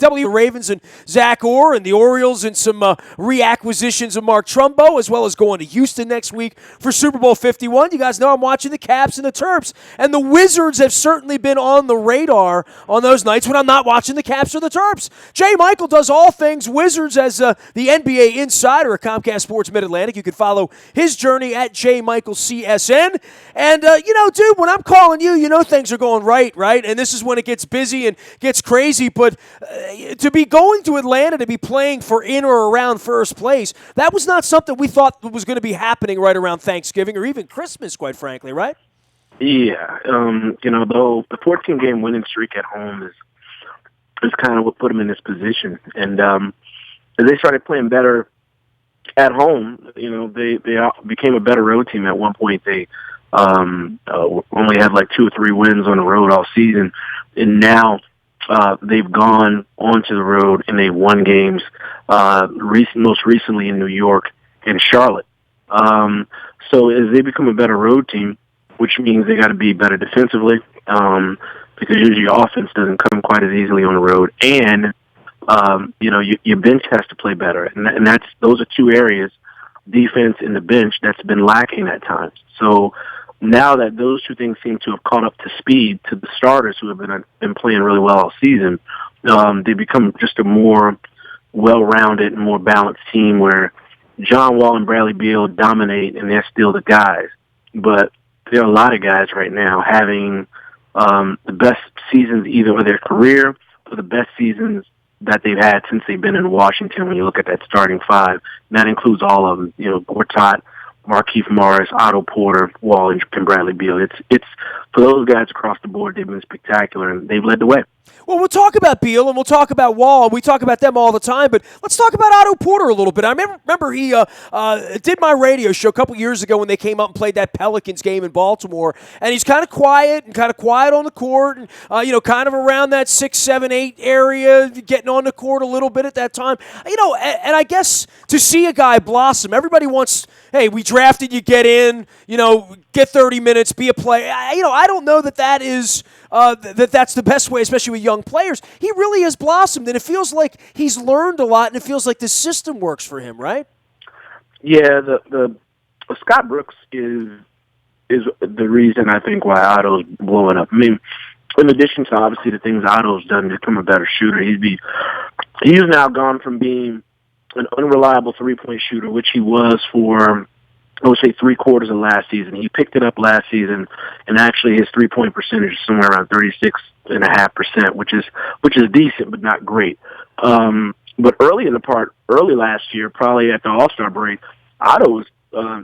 Ravens and Zach Orr, and the Orioles and some reacquisitions of Mark Trumbo, as well as going to Houston next week for Super Bowl 51. You guys know I'm watching the Caps and the Terps, and the Wizards have certainly been on the radar on those nights when I'm not watching the Caps or the Terps. Jay Michael does all things Wizards as the NBA insider at Comcast Sports Mid-Atlantic. You can follow his journey at JMichaelCSN. And, dude, when I'm calling you, you know things are going right? And this is when it gets busy and gets crazy, but to be going to Atlanta to be playing for in or around first place, that was not something we thought was going to be happening right around Thanksgiving or even Christmas, quite frankly, right? Yeah. Though the 14-game winning streak at home is kind of what put them in this position. And as they started playing better at home, they became a better road team. At one point, they only had like 2 or 3 wins on the road all season, and now they've gone onto the road and they've won games, most recently in New York and Charlotte. So as they become a better road team, which means they got to be better defensively, because usually your offense doesn't come quite as easily on the road, and your bench has to play better, and those are 2 areas, defense and the bench, that's been lacking at times. So now that those 2 things seem to have caught up to speed to the starters who have been playing really well all season, they become just a more well-rounded and more balanced team where John Wall and Bradley Beal dominate, and they're still the guys. But there are a lot of guys right now having the best seasons either of their career or the best seasons that they've had since they've been in Washington when you look at that starting 5. And that includes all of them, Gortat, Markieff Morris, Otto Porter, Wall, and Bradley Beal. It's for those guys across the board, they've been spectacular, and they've led the way. Well, we'll talk about Beal and we'll talk about Wall, and we talk about them all the time, but let's talk about Otto Porter a little bit. I remember he did my radio show a couple years ago when they came up and played that Pelicans game in Baltimore, and he's kind of quiet on the court, and kind of around that 6, 7, 8 area, getting on the court a little bit at that time. And I guess to see a guy blossom, everybody wants, hey, we drafted you, get in, get 30 minutes, be a player. I don't know that is that's the best way, especially with young players. He really has blossomed, and it feels like he's learned a lot, and it feels like the system works for him, right? Yeah, the Scott Brooks is the reason I think why Otto's blowing up. I mean, in addition to obviously the things Otto's done to become a better shooter, he's now gone from being an unreliable 3-point shooter, which he was for, I would say, 3/4 of last season. He picked it up last season, and actually his 3-point percentage is somewhere around 36.5%, which is decent but not great. But early last year, probably at the All-Star break, Otto was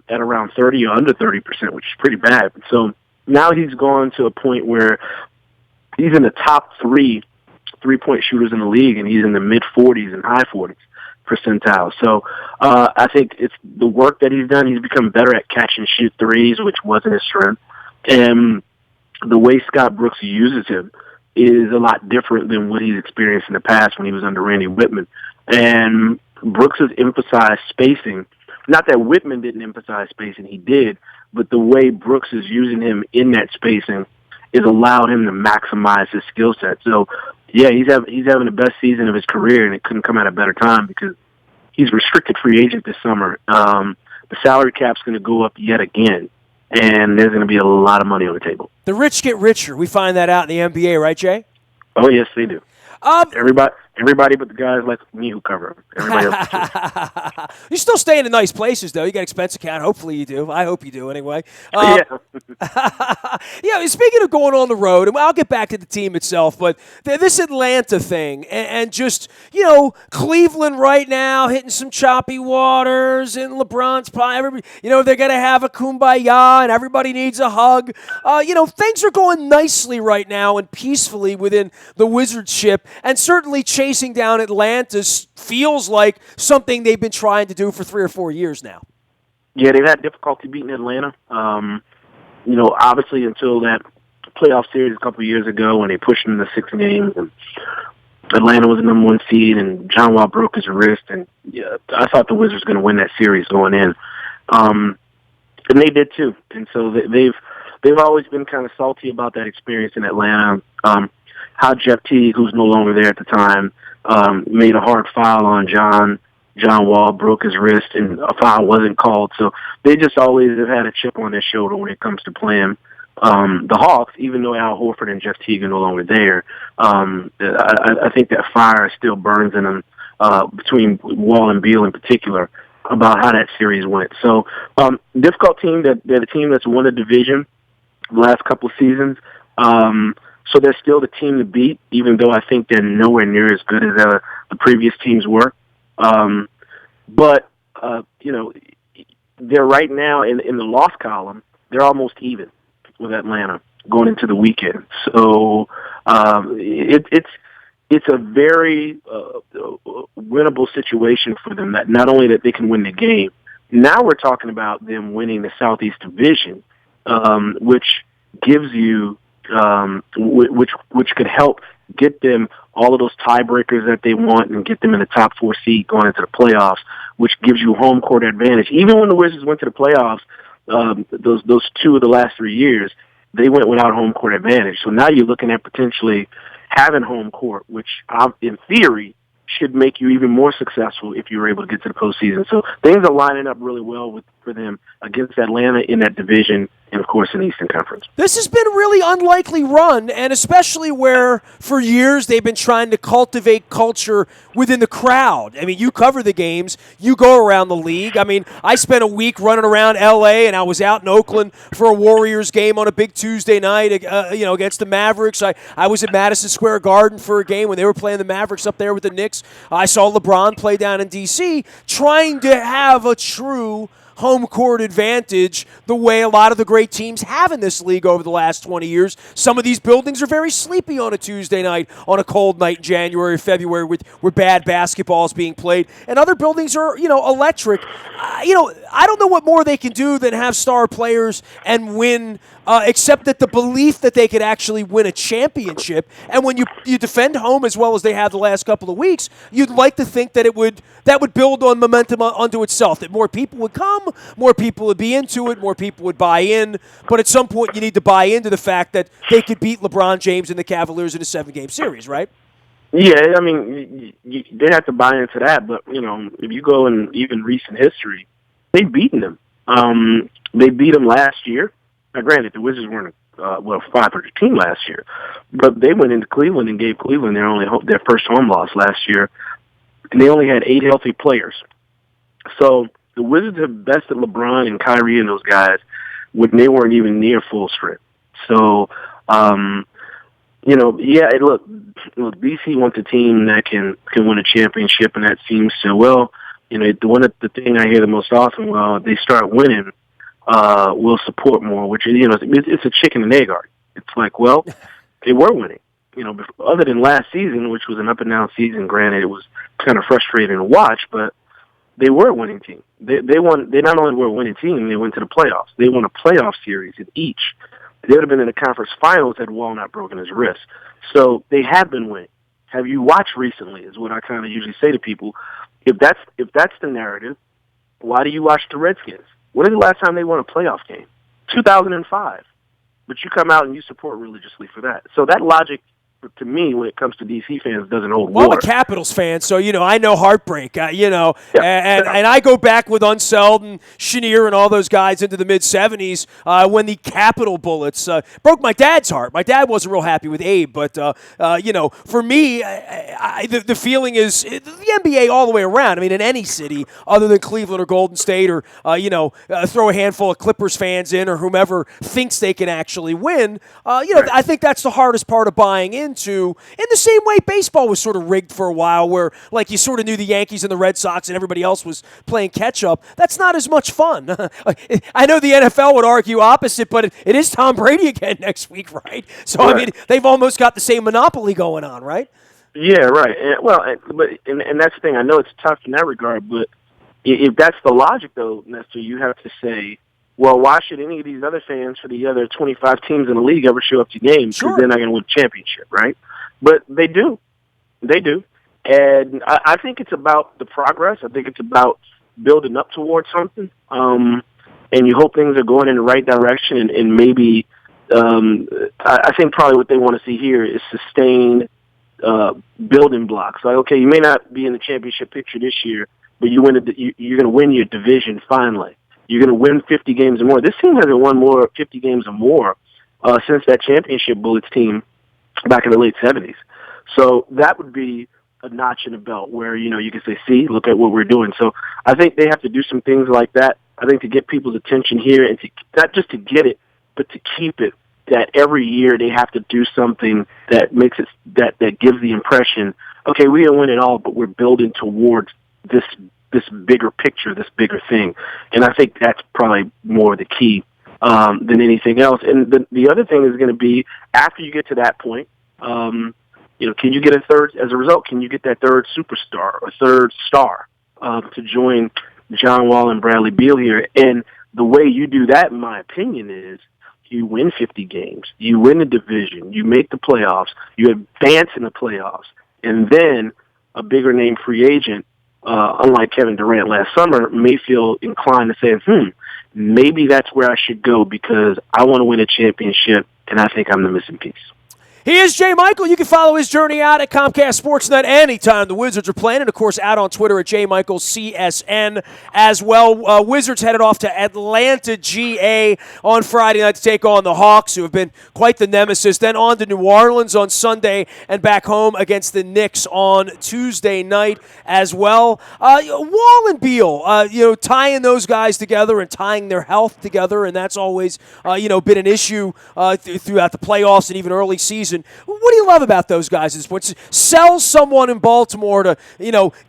at around 30 or under 30%, which is pretty bad. So now he's gone to a point where he's in the top 3-point shooters in the league, and he's in the mid-40s and high 40s percentile. So I think it's the work that he's done. He's become better at catch and shoot threes, which wasn't his strength. And the way Scott Brooks uses him is a lot different than what he's experienced in the past when he was under Randy Whitman. And Brooks has emphasized spacing. Not that Whitman didn't emphasize spacing, he did, but the way Brooks is using him in that spacing has allowed him to maximize his skill set. So, yeah, he's having the best season of his career, and it couldn't come at a better time because he's a restricted free agent this summer. The salary cap's going to go up yet again, and there's going to be a lot of money on the table. The rich get richer. We find that out in the NBA, right, Jay? Oh, yes, they do. Everybody but the guys like me who cover them. Everybody else. You still stay in the nice places, though. You got expense account. Hopefully you do. I hope you do, anyway. Yeah. Yeah, speaking of going on the road, and I'll get back to the team itself, but this Atlanta thing and just, Cleveland right now hitting some choppy waters, and LeBron's probably, everybody, they're going to have a kumbaya, and everybody needs a hug. Things are going nicely right now and peacefully within the Wizards ship, and certainly chasing down Atlanta feels like something they've been trying to do for 3 or 4 years now. Yeah, they've had difficulty beating Atlanta. Obviously until that playoff series a couple of years ago when they pushed them to 6 games, and Atlanta was the number 1 seed, and John Wall broke his wrist, and I thought the Wizards were going to win that series going in, and they did too. And so they've always been kind of salty about that experience in Atlanta. How Jeff Teague, who's no longer there at the time, made a hard foul on John Wall, broke his wrist, and a foul wasn't called. So they just always have had a chip on their shoulder when it comes to playing the Hawks, even though Al Horford and Jeff Teague are no longer there. I think that fire still burns in them between Wall and Beal in particular about how that series went. So difficult team. They're the team that's won the division the last couple of seasons. So they're still the team to beat, even though I think they're nowhere near as good as the previous teams were. But they're right now in the loss column. They're almost even with Atlanta going into the weekend. So it's a very winnable situation for them. That not only that they can win the game, now we're talking about them winning the Southeast Division, which gives you which could help get them all of those tiebreakers that they want and get them in the top 4 seed going into the playoffs, which gives you home court advantage. Even when the Wizards went to the playoffs, those 2 of the last 3 years, they went without home court advantage. So now you're looking at potentially having home court, which in theory should make you even more successful if you were able to get to the postseason. So things are lining up really well for them against Atlanta in that division and, of course, in the Eastern Conference. This has been a really unlikely run, and especially where for years they've been trying to cultivate culture within the crowd. I mean, you cover the games. You go around the league. I mean, I spent a week running around L.A., and I was out in Oakland for a Warriors game on a big Tuesday night against the Mavericks. I was at Madison Square Garden for a game when they were playing the Mavericks up there with the Knicks. I saw LeBron play down in D.C., trying to have a true home court advantage the way a lot of the great teams have in this league over the last 20 years. Some of these buildings are very sleepy on a Tuesday night, on a cold night in January or February where bad basketball is being played. And other buildings are, electric. I don't know what more they can do than have star players and win, except that the belief that they could actually win a championship. And when you defend home as well as they have the last couple of weeks, you'd like to think that that would build on momentum unto itself, that more people would come, more people would be into it, more people would buy in. But at some point, you need to buy into the fact that they could beat LeBron James and the Cavaliers in a 7-game series, right? Yeah, I mean, they have to buy into that. But, if you go in even recent history, they've beaten them. They beat them last year. Now, granted, the Wizards weren't a 500 team last year, but they went into Cleveland and gave Cleveland their first home loss last year, and they only had 8 healthy players. So the Wizards have bested LeBron and Kyrie and those guys when they weren't even near full strength. So, look, DC wants a team that can win a championship, and that seems so well. The thing I hear the most often, they start winning, we'll support more, which is, it's a chicken and egg argument. It's like, well, they were winning. Other than last season, which was an up and down season, granted, it was kind of frustrating to watch, but they were a winning team. They won. They not only were a winning team, they went to the playoffs. They won a playoff series in each. They would have been in the conference finals had Wall not broken his wrist. So they have been winning. Have you watched recently? Is what I kind of usually say to people. If that's the narrative, why do you watch the Redskins? When is the last time they won a playoff game? 2005. But you come out and you support religiously for that. So that logic, to me, when it comes to DC fans, doesn't hold water. Well, I'm a Capitals fan, so, I know heartbreak, and I go back with Unseld and Chenier and all those guys into the mid-'70s when the Capital Bullets broke my dad's heart. My dad wasn't real happy with Abe, but, for me, the feeling is the NBA all the way around. I mean, in any city other than Cleveland or Golden State or, throw a handful of Clippers fans in or whomever thinks they can actually win, right. I think that's the hardest part of buying in the same way baseball was sort of rigged for a while where like you sort of knew the Yankees and the Red Sox and everybody else was playing catch up. That's not as much fun. I know the NFL would argue opposite, but it is Tom Brady again next week, right? So right. I mean, they've almost got the same monopoly going on, right? Yeah, right. And that's the thing. I know it's tough in that regard, but if that's the logic though, Nestor, you have to say, well, why should any of these other fans for the other 25 teams in the league ever show up to games? Because they're not going to win a championship, right? But they do. They do. And I think it's about the progress. I think it's about building up towards something. And you hope things are going in the right direction. And maybe I think probably what they want to see here is sustained building blocks. Like, okay, you may not be in the championship picture this year, but you're going to win your division finally. You're going to win 50 games or more. This team hasn't won more 50 games or more since that championship Bullets team back in the late 70s. So that would be a notch in the belt where, you can say, see, look at what we're doing. So I think they have to do some things like that. I think to get people's attention here and to not just to get it, but to keep it, that every year they have to do something that makes it, that gives the impression, okay, we didn't win it all, but we're building towards this bigger picture, this bigger thing. And I think that's probably more the key than anything else. And the other thing is going to be, after you get to that point, can you get as a result, can you get that third superstar or third star to join John Wall and Bradley Beal here? And the way you do that, in my opinion, is you win 50 games, you win the division, you make the playoffs, you advance in the playoffs, and then a bigger name free agent, unlike Kevin Durant last summer, may feel inclined to say, maybe that's where I should go because I want to win a championship, and I think I'm the missing piece. He is Jay Michael. You can follow his journey out at Comcast Sportsnet anytime the Wizards are playing. And, of course, out on Twitter at JMichaelCSN as well. Wizards headed off to Atlanta, GA on Friday night to take on the Hawks, who have been quite the nemesis. Then on to New Orleans on Sunday and back home against the Knicks on Tuesday night as well. Wall and Beal, tying those guys together and tying their health together, and that's always, been an issue throughout the playoffs and even early season. What do you love about those guys at this point? Sell someone in Baltimore to,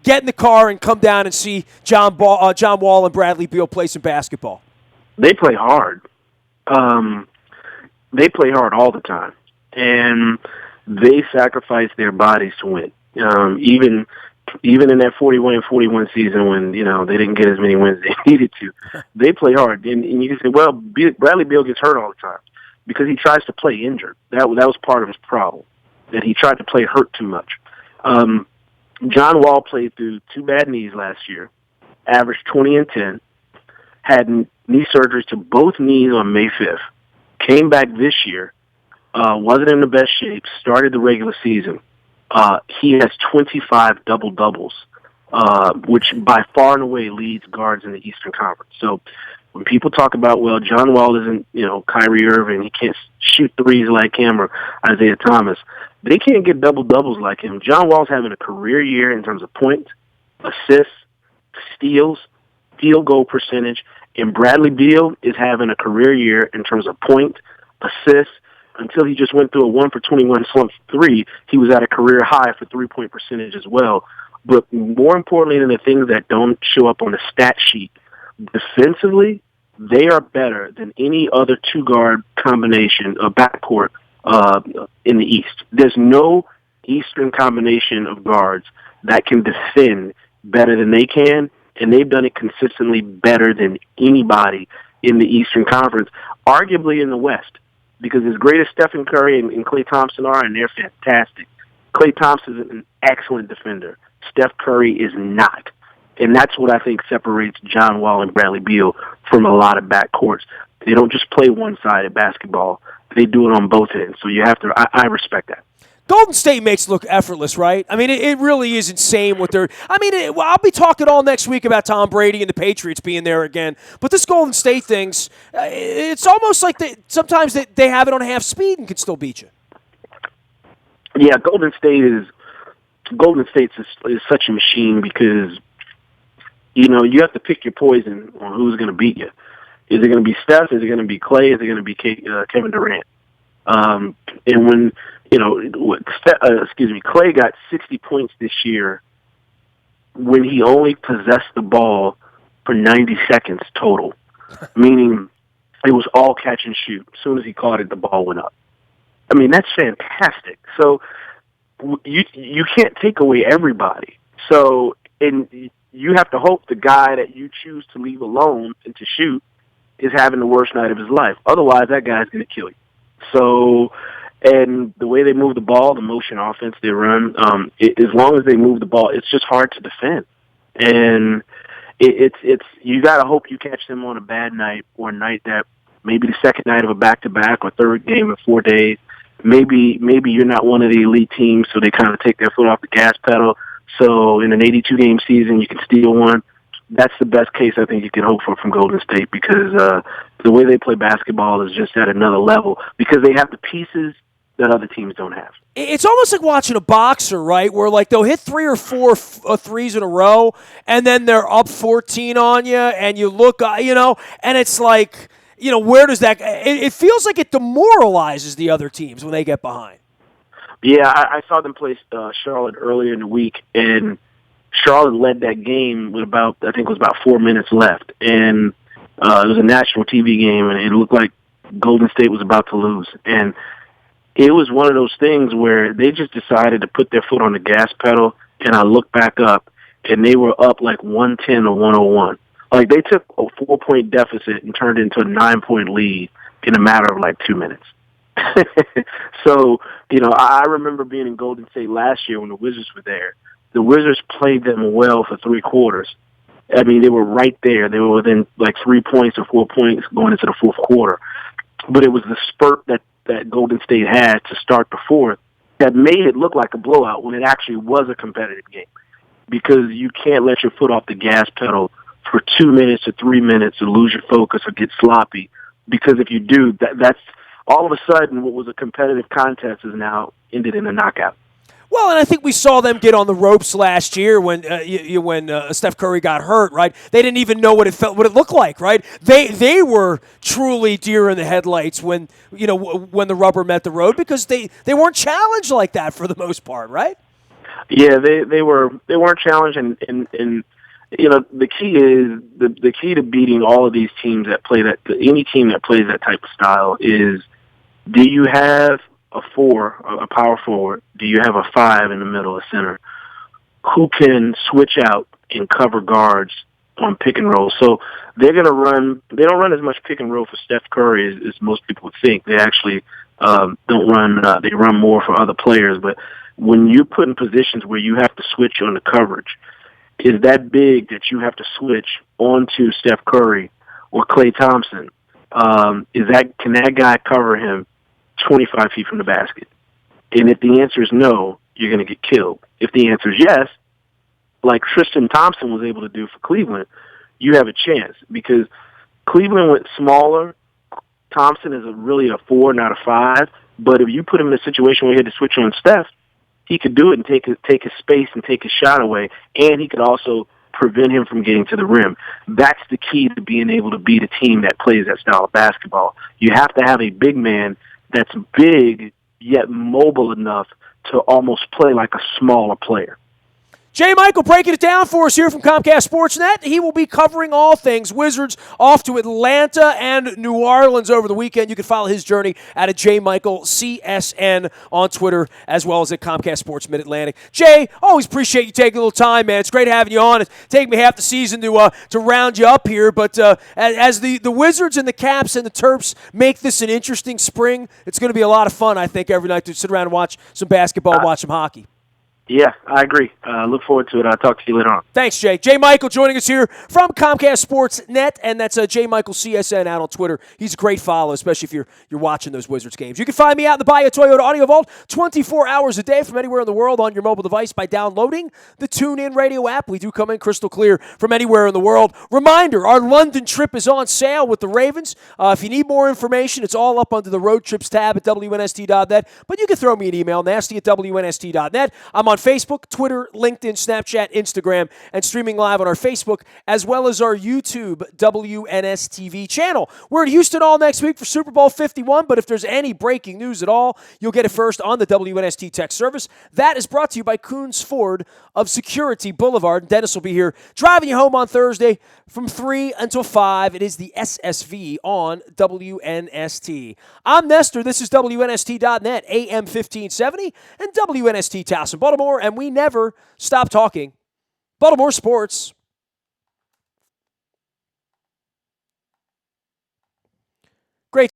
get in the car and come down and see John Wall and Bradley Beal play some basketball. They play hard. They play hard all the time, and they sacrifice their bodies to win. Even in that 41-41 season when they didn't get as many wins as they needed to, they play hard. And you can say, well, Bradley Beal gets hurt all the time, because he tries to play injured. That was part of his problem, that he tried to play hurt too much. John Wall played through 2 bad knees last year, averaged 20 and 10, had knee surgeries to both knees on May 5th, came back this year, wasn't in the best shape, started the regular season. He has 25 double-doubles, which by far and away leads guards in the Eastern Conference. So when people talk about, well, John Wall isn't, Kyrie Irving, he can't shoot threes like him, or Isaiah Thomas, they can't get double-doubles like him. John Wall's having a career year in terms of points, assists, steals, field goal percentage, and Bradley Beal is having a career year in terms of points, assists. Until he just went through a 1-for-21 slump 3, he was at a career high for 3-point percentage as well. But more importantly than the things that don't show up on the stat sheet, defensively, they are better than any other 2-guard combination of backcourt in the East. There's no Eastern combination of guards that can defend better than they can, and they've done it consistently better than anybody in the Eastern Conference, arguably in the West, because as great as Stephen Curry and Klay Thompson are, and they're fantastic, Klay Thompson is an excellent defender. Steph Curry is not. And that's what I think separates John Wall and Bradley Beal from a lot of backcourts. They don't just play one-sided basketball. They do it on both ends. So you have to, I respect that. Golden State makes it look effortless, right? I mean, it really is insane what they're... I'll be talking all next week about Tom Brady and the Patriots being there again, but this Golden State thing's... it's almost like sometimes they have it on half speed and can still beat you. Yeah, Golden State is such a machine because, you have to pick your poison on who's going to beat you. Is it going to be Steph? Is it going to be Klay? Is it going to be Kevin Durant? And when... Klay got 60 points this year when he only possessed the ball for 90 seconds total, meaning it was all catch and shoot. As soon as he caught it, the ball went up. I mean, that's fantastic. So you can't take away everybody. So, and you have to hope the guy that you choose to leave alone and to shoot is having the worst night of his life. Otherwise, that guy's going to kill you. So... And the way they move the ball, the motion offense they run, as long as they move the ball, it's just hard to defend. And it's you got to hope you catch them on a bad night or a night that maybe the second night of a back-to-back or third game in 4 days, maybe you're not one of the elite teams, so they kind of take their foot off the gas pedal. So in an 82-game season, you can steal one. That's the best case I think you can hope for from Golden State, because the way they play basketball is just at another level, because they have the pieces that other teams don't have. It's almost like watching a boxer, right? Where like they'll hit 3 or 4 threes in a row, and then they're up 14 on you, and you look, and it's like, where does that? It feels like it demoralizes the other teams when they get behind. Yeah, I saw them play Charlotte earlier in the week, and Charlotte led that game with about 4 minutes left, and it was a national TV game, and it looked like Golden State was about to lose. And it was one of those things where they just decided to put their foot on the gas pedal, and I looked back up, and they were up like 110 or 101. Like, they took a 4-point deficit and turned it into a 9-point lead in a matter of like 2 minutes. So, I remember being in Golden State last year when the Wizards were there. The Wizards played them well for 3 quarters. I mean, they were right there. They were within like 3 points or 4 points going into the fourth quarter. But it was the spurt that Golden State had to start the fourth that made it look like a blowout when it actually was a competitive game. Because you can't let your foot off the gas pedal for 2 minutes or 3 minutes or lose your focus or get sloppy. Because if you do, that's all of a sudden what was a competitive contest is now ended in a knockout. Well, and I think we saw them get on the ropes last year when Steph Curry got hurt, right? They didn't even know what it looked like, right? They were truly deer in the headlights when the rubber met the road, because they weren't challenged like that for the most part, right? Yeah, they weren't challenged, and the key is the key to beating all of these teams that play any team that plays that type of style is, do you have a 4, a power forward? Do you have a 5 in the middle, a center, who can switch out and cover guards on pick and roll? So they're going to run. They don't run as much pick and roll for Steph Curry as most people would think. They actually don't run. They run more for other players. But when you put in positions where you have to switch on the coverage, is that big that you have to switch onto Steph Curry or Klay Thompson? Can that guy cover him 25 feet from the basket? And if the answer is no, you're going to get killed. If the answer is yes, like Tristan Thompson was able to do for Cleveland, you have a chance, because Cleveland went smaller. Thompson is really a 4, not a 5. But if you put him in a situation where he had to switch on Steph, he could do it and take his space and take his shot away, and he could also prevent him from getting to the rim. That's the key to being able to beat a team that plays that style of basketball. You have to have a big man that's big yet mobile enough to almost play like a smaller player. Jay Michael breaking it down for us here from Comcast Sportsnet. He will be covering all things Wizards off to Atlanta and New Orleans over the weekend. You can follow his journey at J. Michael CSN on Twitter, as well as at Comcast Sports Mid-Atlantic. Jay, always appreciate you taking a little time, man. It's great having you on. It's taken me half the season to round you up here, but as the Wizards and the Caps and the Terps make this an interesting spring, it's going to be a lot of fun, I think, every night to sit around and watch some basketball, watch some hockey. Yeah, I agree. Look forward to it. I'll talk to you later on. Thanks, Jay. Jay Michael joining us here from Comcast Sports Net, and that's J. Michael CSN out on Twitter. He's a great follow, especially if you're watching those Wizards games. You can find me out in the Bahia Toyota Audio Vault 24 hours a day from anywhere in the world on your mobile device by downloading the TuneIn Radio app. We do come in crystal clear from anywhere in the world. Reminder, our London trip is on sale with the Ravens. If you need more information, it's all up under the Road Trips tab at WNST.net, but you can throw me an email, nasty@WNST.net. I'm on Facebook, Twitter, LinkedIn, Snapchat, Instagram, and streaming live on our Facebook, as well as our YouTube WNSTV channel. We're in Houston all next week for Super Bowl 51, but if there's any breaking news at all, you'll get it first on the WNST text service. That is brought to you by Coons Ford of Security Boulevard. Dennis will be here driving you home on Thursday from 3 until 5. It is the SSV on WNST. I'm Nestor. This is WNST.net, AM 1570, and WNST Towson, Baltimore, and we never stop talking Baltimore sports. Great.